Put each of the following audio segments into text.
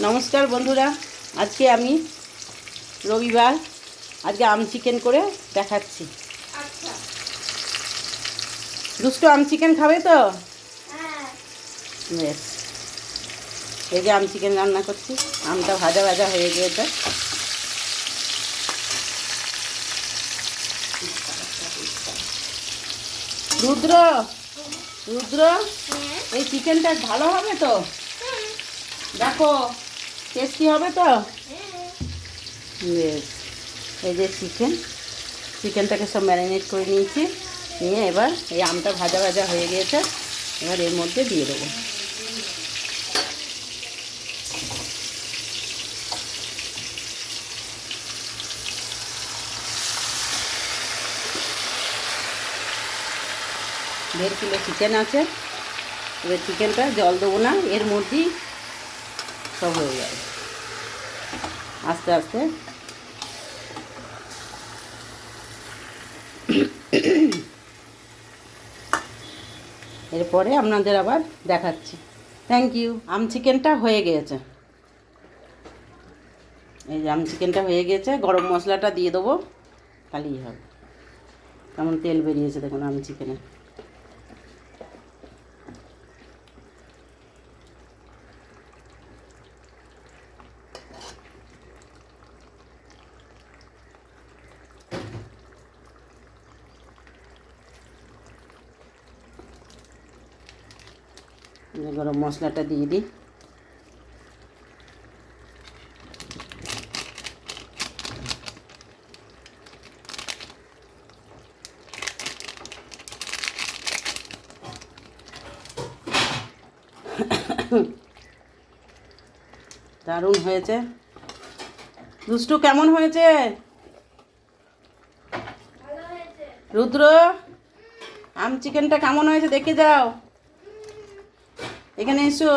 নমস্কার বন্ধুরা, আজকে আমি রবিবার আজকে আম চিকেন করে দেখাচ্ছি। আচ্ছা। দুষ্টু আম চিকেন খাবে তো? হ্যাঁ। বেশ, এই যে আম চিকেন রান্না করছি। আমটা ভাজা ভাজা হয়ে গিয়েছে। রুদ্র রুদ্র এই চিকেনটা ভালো হবে তো? দেখো টেস্টি হবে তো? বেশ, এই যে চিকেনটাকে সব ম্যারিনেট করে নিয়েছি। নিয়ে এবার এই আমটা ভাজা ভাজা হয়ে গিয়েছে, এবার এর মধ্যে দিয়ে দেবো। দেড় কিলো চিকেন আছে। এবার চিকেনটা জল দেবো না, এর মধ্যেই সব হয়ে যাবে আস্তে আস্তে। এরপরে আপনাদের আবার দেখাচ্ছি। Thank you. আম চিকেনটা হয়ে গিয়েছে। এই যে আম চিকেনটা হয়ে গিয়েছে, গরম মশলাটা দিয়ে দেবো, তাহলেই হবে। কেমন তেল বেরিয়েছে দেখুন আম চিকেনে। গরম মশলাটা দিয়ে দিই। দারুণ হয়েছে। দুষ্টু কেমন হয়েছে? রুদ্র আম চিকেনটা কেমন হয়েছে দেখে যাও। এখানে এসো,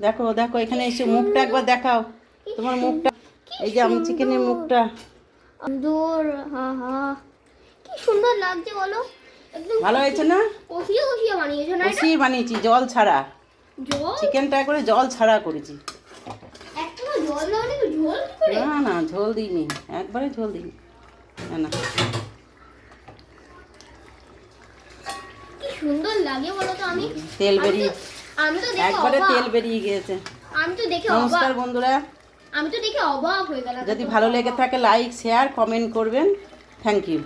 দেখো দেখো, এখানে এসো, মুখটা একবার দেখাও, তোমার মুখটা। এই যে আম চিকেনের মুখটা। দূর, হা হা, কি সুন্দর লাগছে বলো। একদম ভালো হয়েছে না? কষিয়ে কষিয়ে বানিয়েছো না? কষিয়ে বানিয়েছি, জল ছাড়া। জল? চিকেনটা করে জল ছাড়া করেছি। একটু জল দাওনি তো? ঝোল কি করে? না না, ঝোল দিইনি, একবারে ঝোল দিইনি। না না, কি সুন্দর লাগে বলো তো। তেল বেরিয়ে, আমি তো দেখে একবারে অবাক। তেল বেরিয়ে গিয়েছে। আমি তো দেখে নমস্কার অবাক। বন্ধুরা, আমি তো দেখে অবাক হয়ে গেলাম। যদি ভালো লেগে থাকে লাইক শেয়ার কমেন্ট করবেন। Thank you.